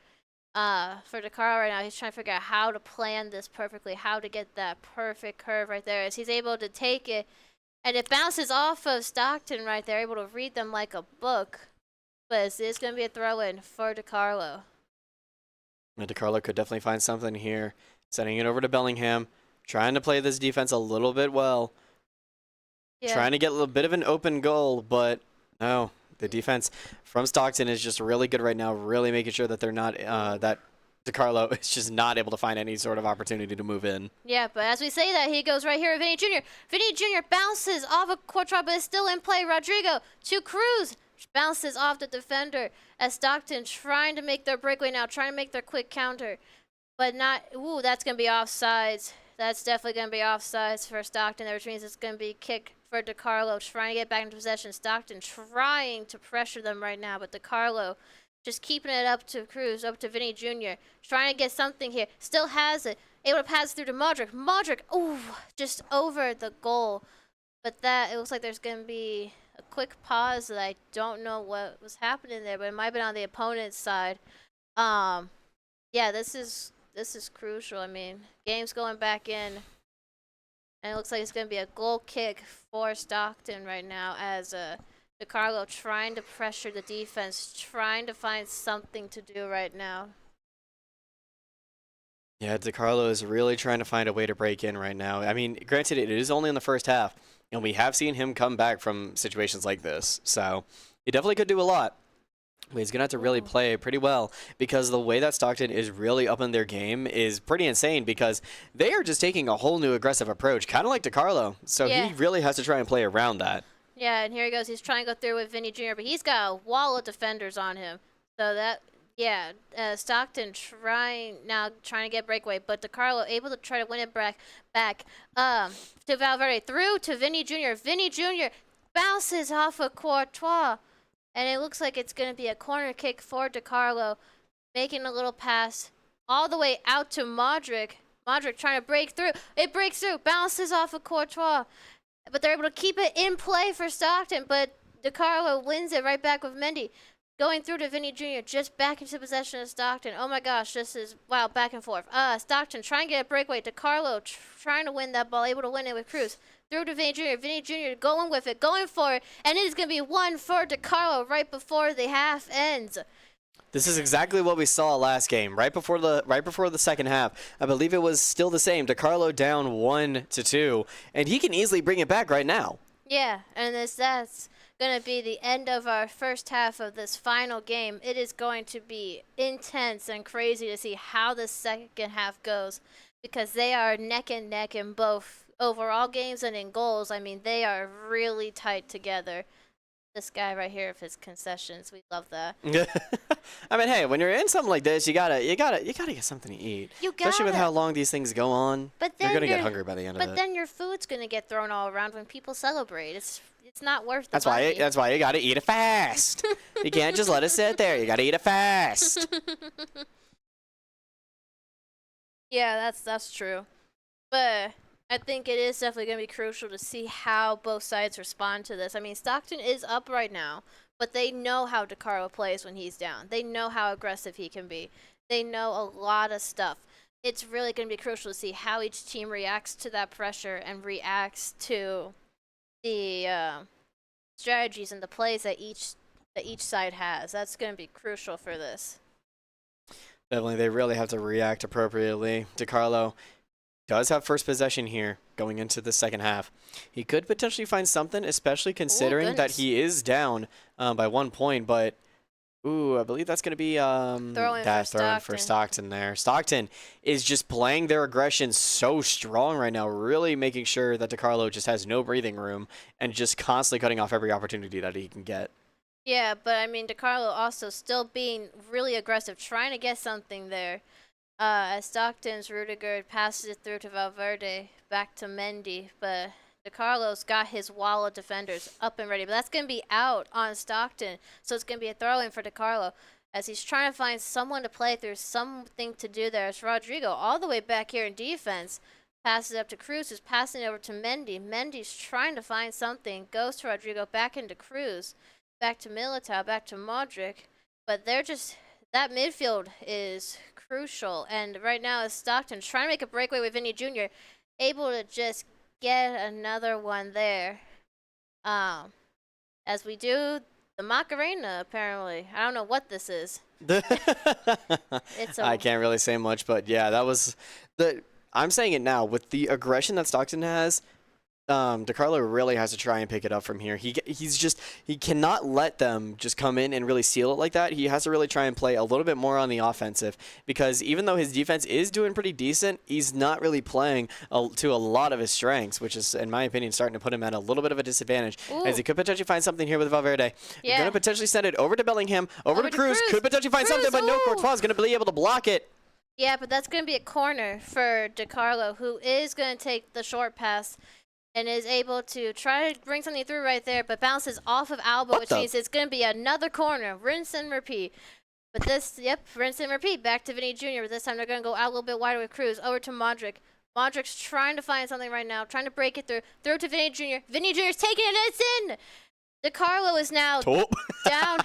DeCarlo right now. He's trying to figure out how to plan this perfectly, how to get that perfect curve right there. As he's able to take it, and it bounces off of Stockton right there, able to read them like a book. But it's going to be a throw-in for DeCarlo. And DeCarlo could definitely find something here. Sending it over to Bellingham. Trying to play this defense a little bit well. Yeah. Trying to get a little bit of an open goal, but no. The defense from Stockton is just really good right now. Really making sure that they're not, that DeCarlo is just not able to find any sort of opportunity to move in. Yeah, but as we say that, he goes right here with Vinny Jr. Vinny Jr. bounces off of Quattra, but is still in play. Rodrigo to Cruz. Bounces off the defender, as Stockton trying to make their breakaway now, trying to make their quick counter. But not, ooh, that's going to be offsides. That's definitely going to be offsides for Stockton there, which means it's going to be kick for DiCarlo, trying to get back into possession. Stockton trying to pressure them right now, but DiCarlo just keeping it up to Cruz, up to Vinny Jr., trying to get something here. Still has it. Able to pass through to Modric. Modric, ooh, just over the goal. But that, it looks like there's going to be a quick pause that I don't know what was happening there, but it might have been on the opponent's side. Yeah, this is crucial. I mean, game's going back in, and it looks like it's going to be a goal kick for Stockton right now as DiCarlo trying to pressure the defense, trying to find something to do right now. Yeah, DiCarlo is really trying to find a way to break in right now. I mean, granted, it is only in the first half, and we have seen him come back from situations like this, so he definitely could do a lot. But he's going to have to really play pretty well, because the way that Stockton is really up in their game is pretty insane, because they are just taking a whole new aggressive approach, kind of like DiCarlo. So Yeah. he really has to try and play around that. Yeah, and here he goes. He's trying to go through with Vinny Jr., but he's got a wall of defenders on him. So that, yeah, Stockton trying to get breakaway, but DiCarlo able to try to win it back to Valverde, through to Vinny Jr. Vinny Jr. bounces off of Courtois, and it looks like it's going to be a corner kick for DiCarlo, making a little pass all the way out to Modric. Modric trying to break through. It breaks through, bounces off of Courtois. But they're able to keep it in play for Stockton, but DiCarlo wins it right back with Mendy. Going through to Vinny Jr., just back into possession of Stockton. Oh my gosh, this is, wow, back and forth. Stockton trying to get a breakaway. DiCarlo trying to win that ball, able to win it with Cruz. Through to Vinny Jr., Vinny Jr. going with it, going for it, and it is going to be one for DiCarlo right before the half ends. This is exactly what we saw last game, right before the second half. I believe it was still the same. DiCarlo down 1-2, and he can easily bring it back right now. Yeah, and that's going to be the end of our first half of this final game. It is going to be intense and crazy to see how the second half goes, because they are neck and neck in both overall games and in goals. I mean, they are really tight together. This guy right here with his concessions, we love that. I mean, hey, when you're in something like this, you gotta get something to eat. Especially with how long these things go on. But then you're gonna get hungry by the end of it. But then your food's gonna get thrown all around when people celebrate. It's not worth the That's money. That's why you gotta eat it fast. You can't just let it sit there. You gotta eat it fast. Yeah, that's true. But I think it is definitely going to be crucial to see how both sides respond to this. I mean, Stockton is up right now, but they know how DiCarlo plays when he's down. They know how aggressive he can be. They know a lot of stuff. It's really going to be crucial to see how each team reacts to that pressure and reacts to the strategies and the plays that each side has. That's going to be crucial for this. Definitely, they really have to react appropriately. DiCarlo does have first possession here going into the second half. He could potentially find something, especially considering that he is down by 1 point. But, I believe that's going to be throwing for Stockton there. Stockton is just playing their aggression so strong right now, really making sure that DiCarlo just has no breathing room and just constantly cutting off every opportunity that he can get. Yeah, but I mean, DiCarlo also still being really aggressive, trying to get something there. As Stockton's Rudiger passes it through to Valverde, back to Mendy, but DiCarlo's got his wall of defenders up and ready. But that's going to be out on Stockton, so it's going to be a throw-in for DiCarlo, as he's trying to find someone to play through, something to do there. It's Rodrigo all the way back here in defense. Passes up to Cruz, who's passing it over to Mendy. Mendy's trying to find something, goes to Rodrigo, back into Cruz, back to Militao, back to Modric. But they're just, that midfield is crucial. And right now is Stockton trying to make a breakaway with Vinny Jr., able to just get another one there. As we do the Macarena, apparently. I don't know what this is. I can't really say much, but yeah, that was I'm saying it now, with the aggression that Stockton has, DiCarlo really has to try and pick it up from here. He cannot let them just come in and really seal it like that. He has to really try and play a little bit more on the offensive, because even though his defense is doing pretty decent, he's not really playing to a lot of his strengths, which is, in my opinion, starting to put him at a little bit of a disadvantage. Ooh. As he could potentially find something here with Valverde. Yeah. Going to potentially send it over to Bellingham, over to Cruz. Could potentially find something, but no, Courtois is going to be able to block it. Yeah, but that's going to be a corner for DiCarlo, who is going to take the short pass and is able to try to bring something through right there, but bounces off of Alba, which means it's going to be another corner. Rinse and repeat. But this, rinse and repeat. Back to Vinny Jr., but this time they're going to go out a little bit wider with Cruz. Over to Modric. Modric's trying to find something right now, trying to break it through. Throw to Vinny Jr. Vinny Jr.'s taking it, and it's in! DiCarlo is now down.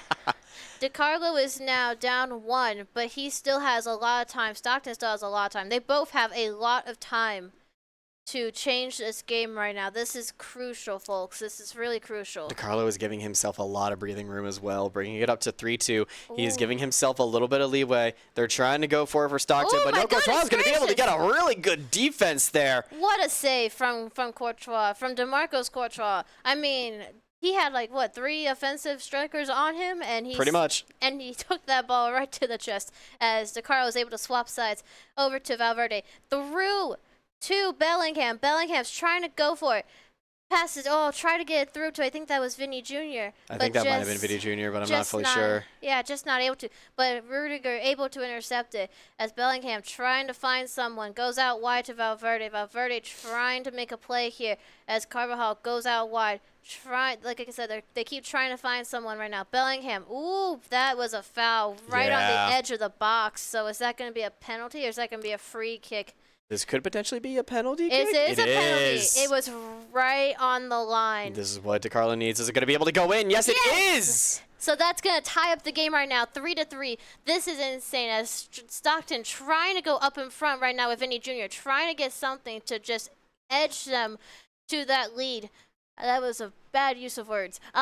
DiCarlo is now down 1, but he still has a lot of time. Stockton still has a lot of time. They both have a lot of time to change this game right now. This is crucial, folks. This is really crucial. DiCarlo is giving himself a lot of breathing room as well, bringing it up to 3-2. He's giving himself a little bit of leeway. They're trying to go for it for Stockton, but no, Courtois is going to be able to get a really good defense there. What a save from Courtois, from DeMarcos Courtois. I mean, he had like, what, 3 offensive strikers on him? And he's pretty much. And he took that ball right to the chest as DiCarlo was able to swap sides over to Valverde. Through to Bellingham. Bellingham's trying to go for it. Passes. Try to get it through to, I think that was Vinny Jr. I think that might have been Vinny Jr., but I'm not fully sure. Yeah, just not able to. But Rudiger able to intercept it as Bellingham trying to find someone. Goes out wide to Valverde. Valverde trying to make a play here as Carvajal goes out wide. Like I said, they keep trying to find someone right now. Bellingham. Ooh, that was a foul right on the edge of the box. So is that going to be a penalty or is that going to be a free kick? This could potentially be a penalty kick. It is a penalty. It was right on the line. This is what DiCarlo needs. Is it going to be able to go in? Yes, it is! So that's going to tie up the game right now, 3-3. This is insane as Stockton trying to go up in front right now with Vinny Jr., trying to get something to just edge them to that lead. That was a bad use of words. We're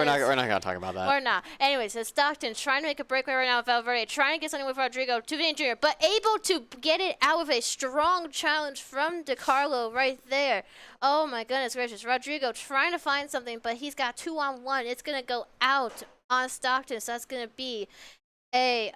not going to talk about that. We're not. Anyways, so Stockton trying to make a breakaway right now with Valverde, trying to get something with Rodrigo to Vinny Jr., but able to get it out with a strong challenge from DiCarlo right there. Oh my goodness gracious. Rodrigo trying to find something, but he's got 2-on-1. It's going to go out on Stockton, so that's going to be a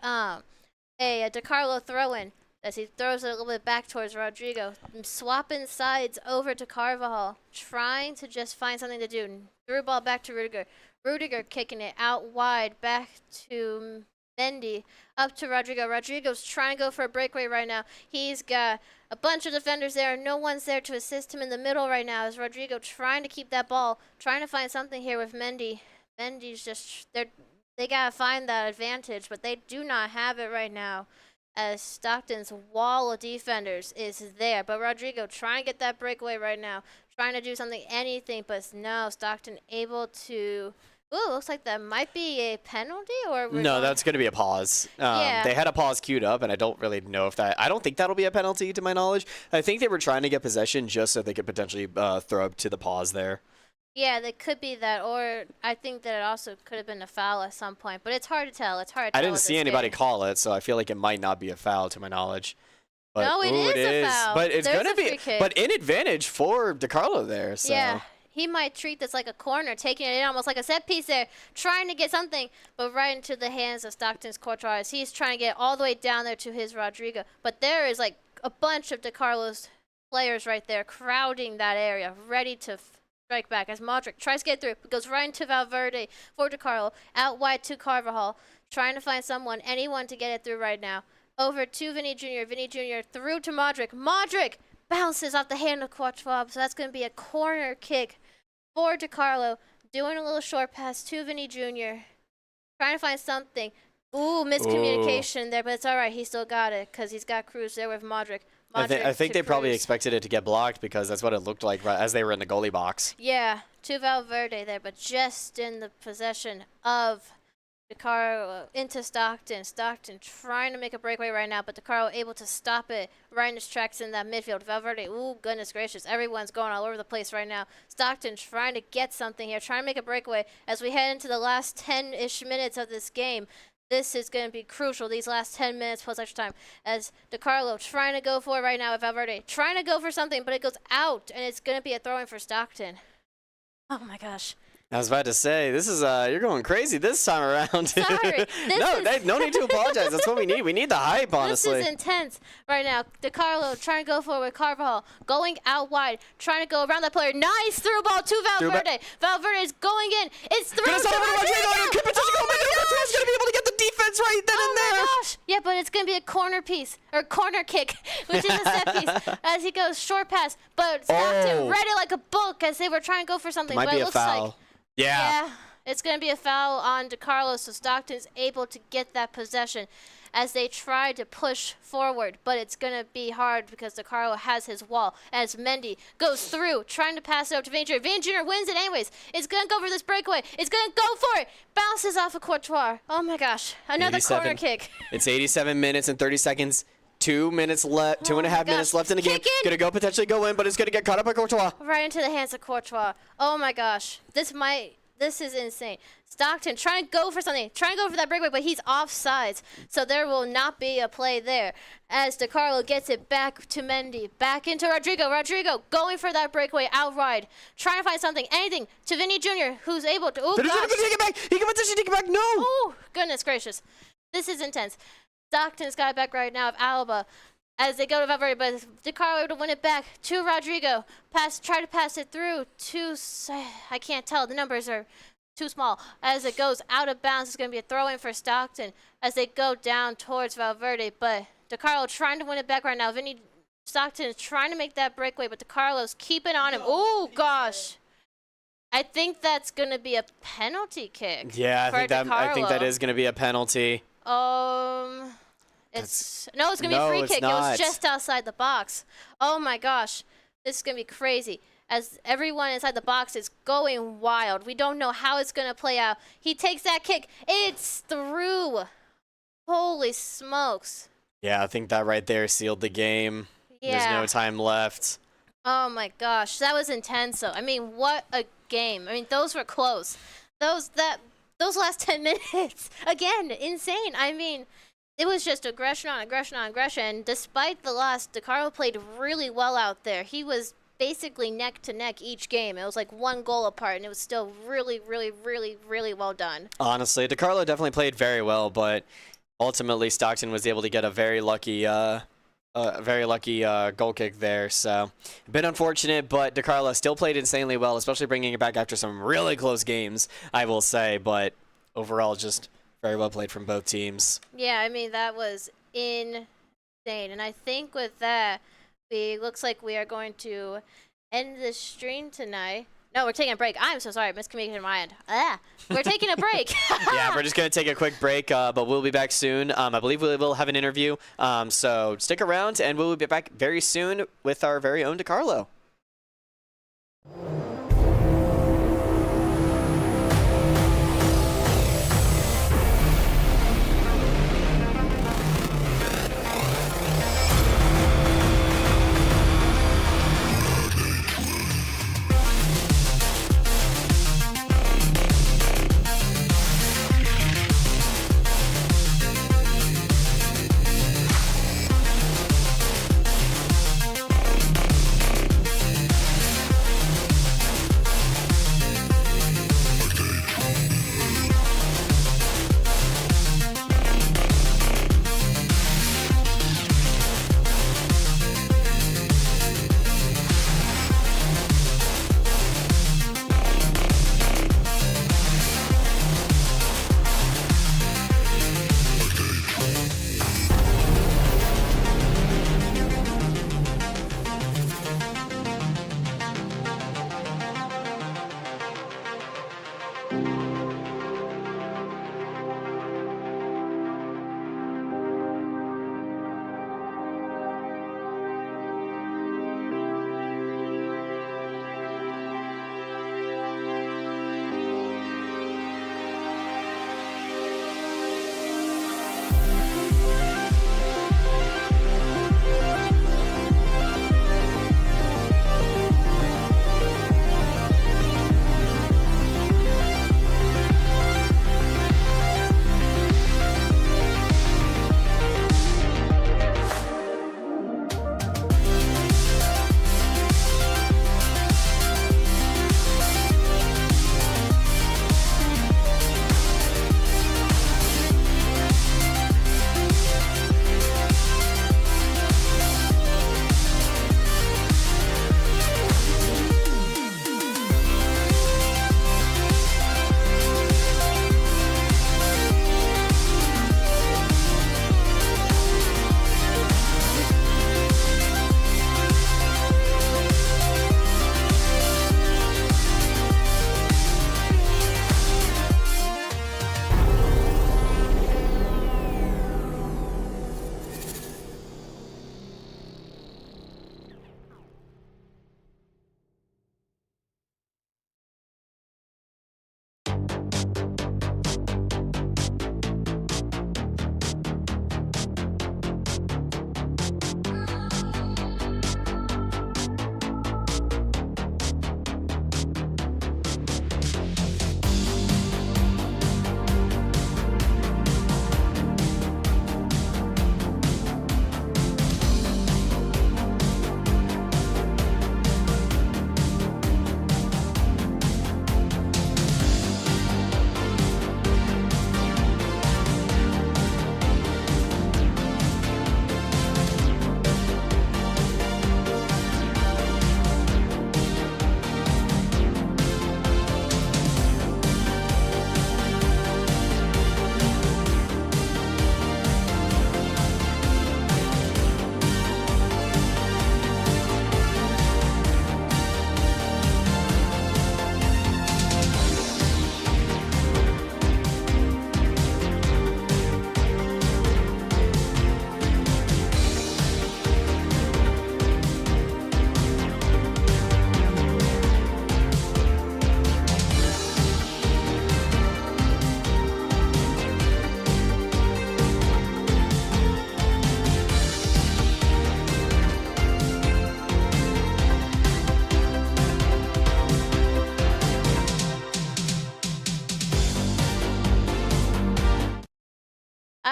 DiCarlo throw-in. As he throws it a little bit back towards Rodrigo. Swapping sides over to Carvajal. Trying to just find something to do. Threw ball back to Rudiger. Rudiger kicking it out wide back to Mendy. Up to Rodrigo. Rodrigo's trying to go for a breakaway right now. He's got a bunch of defenders there. No one's there to assist him in the middle right now. As Rodrigo trying to keep that ball. Trying to find something here with Mendy. Mendy's just... They got to find that advantage, but they do not have it right now. As Stockton's wall of defenders is there. But Rodrigo trying to get that breakaway right now. Trying to do something, anything, but no, Stockton able to... Ooh, looks like that might be a penalty, or... No, that's going to be a pause. They had a pause queued up, and I don't really know if that... I don't think that'll be a penalty, to my knowledge. I think they were trying to get possession just so they could potentially throw up to the pause there. Yeah, that could be that, or I think that it also could have been a foul at some point, but it's hard to tell. It's hard to tell. I didn't see anybody call it, so I feel like it might not be a foul, to my knowledge. But, no, it is a foul. But it's going to be, but in advantage for DiCarlo there. So. Yeah, he might treat this like a corner, taking it in almost like a set piece there, trying to get something, but right into the hands of Stockton's Courtois. He's trying to get all the way down there to his Rodrigo. But there is like a bunch of DiCarlo's players right there crowding that area, ready to strike back as Modric tries to get through, goes right into Valverde for DiCarlo, out wide to Carvajal, trying to find anyone to get it through right now. Over to Vinny Jr. Vinny Jr. through to Modric. Modric bounces off the hand of Courtois, so that's going to be a corner kick for DiCarlo. Doing a little short pass to Vinny Jr. Trying to find something. Ooh, miscommunication there, but it's all right. He still got it because he's got Cruz there with Modric. I think they probably expected it to get blocked because that's what it looked like as they were in the goalie box. Yeah, to Valverde there, but just in the possession of DiCarlo into Stockton. Stockton trying to make a breakaway right now, but DiCarlo able to stop it right in his tracks in that midfield. Valverde, ooh, goodness gracious. Everyone's going all over the place right now. Stockton trying to get something here, trying to make a breakaway as we head into the last 10-ish minutes of this game. This is going to be crucial, these last 10 minutes plus extra time, as DiCarlo trying to go for it right now with Valverde. Trying to go for something, but it goes out, and it's going to be a throw-in for Stockton. Oh, my gosh. I was about to say, this is, you're going crazy this time around. Sorry. No need to apologize. That's what we need. We need the hype, honestly. This is intense right now. DiCarlo trying to go for it with Carvajal. Going out wide. Trying to go around that player. Nice through ball to Valverde. Valverde is going in. It's through to Rodrigo. Rodrigo's going to be able to get the defense minutes right then and there. Oh my gosh! Yeah, but it's gonna be a corner piece or corner kick, which is a set piece as he goes short pass. But Stockton read it like a book as they were trying to go for something. Might but be it a looks foul. like Yeah. it's gonna be a foul on DeCarlo, so Stockton's able to get that possession as they try to push forward, but it's gonna be hard because DeCarlo has his wall as Mendy goes through, trying to pass it over to Van Jr. Van Jr. wins it anyways. It's gonna go for this breakaway. It's gonna go for it. Bounces off of Courtois. Oh my gosh, another corner kick. It's 87 minutes and 30 seconds. 2 minutes left, 2.5 minutes left in the game. Gonna go potentially go in, but it's gonna get caught up by Courtois. Right into the hands of Courtois. Oh my gosh, this is insane. Stockton trying to go for something, trying to go for that breakaway, but he's offsides, so there will not be a play there. As DeCarlo gets it back to Mendy, back into Rodrigo. Rodrigo going for that breakaway outright, trying to find something, anything to Vinny Jr., who's able to. Oh gosh! Take it back. He can potentially take it back. No. Oh goodness gracious, this is intense. Stockton's got it back right now of Alba. As they go to Valverde, but DeCarlo to win it back to Rodrigo. Try to pass it through to, I can't tell, the numbers are too small. As it goes out of bounds, it's going to be a throw-in for Stockton as they go down towards Valverde, but DeCarlo trying to win it back right now. Stockton is trying to make that breakaway, but DeCarlo's keeping on him. Oh, gosh. I think that's going to be a penalty kick. Yeah, I think that is going to be a penalty. It's gonna be a free kick. It was just outside the box. Oh my gosh, this is gonna be crazy. As everyone inside the box is going wild. We don't know how it's gonna play out. He takes that kick. It's through. Holy smokes. Yeah, I think that right there sealed the game. Yeah. There's no time left. Oh my gosh, that was intense. Though. I mean, what a game. I mean, those were close. Those last 10 minutes again, insane. I mean. It was just aggression on aggression on aggression. Despite the loss, DeCarlo played really well out there. He was basically neck to neck each game. It was like 1 goal apart, and it was still really, really, really, really well done. Honestly, DeCarlo definitely played very well, but ultimately Stockton was able to get a very lucky goal kick there. So a bit unfortunate, but DeCarlo still played insanely well, especially bringing it back after some really close games, I will say. But overall, just very well played from both teams. Yeah, I mean, that was insane. And I think with that, looks like we are going to end the stream tonight. No, we're taking a break. I'm so sorry. Miscommunication on my end. We're taking a break. Yeah, we're just going to take a quick break, but we'll be back soon. I believe we will have an interview. So stick around, and we'll be back very soon with our very own DeCarlo.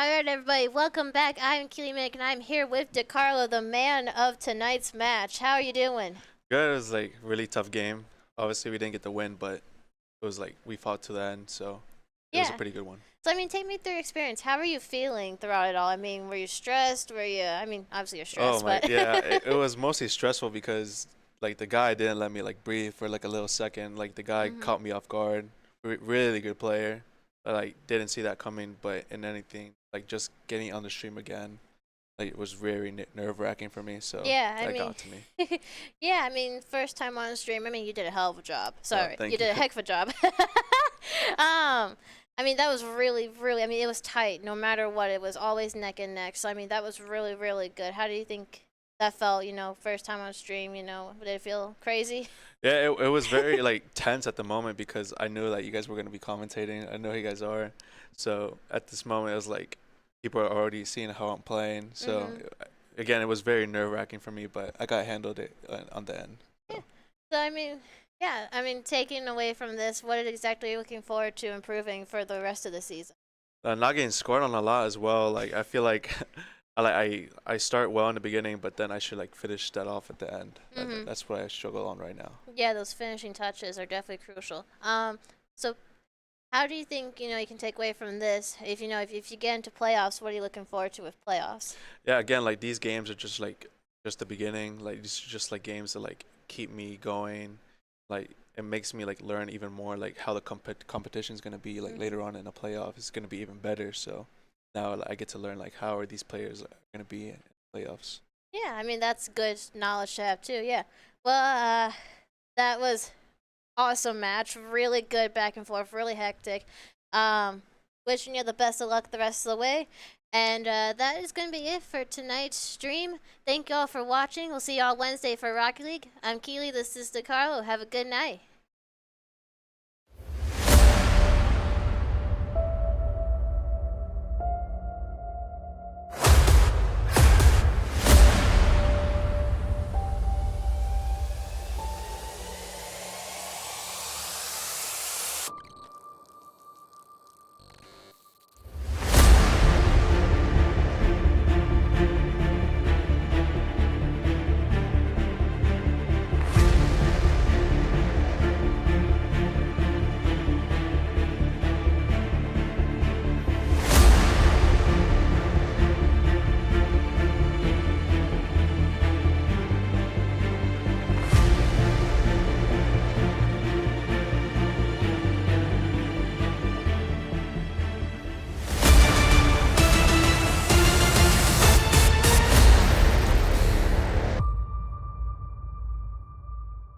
Alright, everybody, welcome back. I'm Keely Mick, and I'm here with DeCarlo, the man of tonight's match. How are you doing? Good. It was like really tough game. Obviously, we didn't get the win, but it was like we fought to the end, so it was a pretty good one. So, I mean, take me through your experience. How were you feeling throughout it all? I mean, were you stressed? Were you, I mean, obviously you're stressed, Oh my, but. yeah, it was mostly stressful because like the guy didn't let me like breathe for like a little second. Like the guy caught me off guard. Really good player. I like didn't see that coming, but in anything, like just getting on the stream again, like it was very nerve-wracking for me. So Yeah, I that mean, got to me. yeah, I mean, first time on stream. I mean, you did a hell of a job. Sorry, thank you did a you. heck of a job. I mean, that was really, really. I mean, it was tight. No matter what, it was always neck and neck. So I mean, that was really, really good. How do you think that felt? You know, first time on stream. You know, did it feel crazy? Yeah, it was very like tense at the moment because I knew that you guys were gonna be commentating. I know you guys are. So at this moment, it was like people are already seeing how I'm playing. So again, it was very nerve-wracking for me, but I got handled it on the end. So. So I mean, yeah, I mean, taking away from this, what exactly are you looking forward to improving for the rest of the season? Not getting scored on a lot as well. Like I feel like I start well in the beginning, but then I should like finish that off at the end. That's what I struggle on right now. Yeah, those finishing touches are definitely crucial. So how do you think, you know, you can take away from this? If you know, if you get into playoffs, what are you looking forward to with playoffs? Yeah, again, like these games are just the beginning. Like these are just like games that like keep me going. Like it makes me like learn even more like how the competition is gonna be like later on in the playoff. It's gonna be even better. So now I get to learn like how are these players gonna be in playoffs. Yeah, I mean that's good knowledge to have too. Yeah. Well, that was awesome match. Really good back and forth. Really hectic. Wishing you the best of luck the rest of the way. And that is going to be it for tonight's stream. Thank you all for watching. We'll see you all Wednesday for Rocket League. I'm Keely. This is DeCarlo. Have a good night.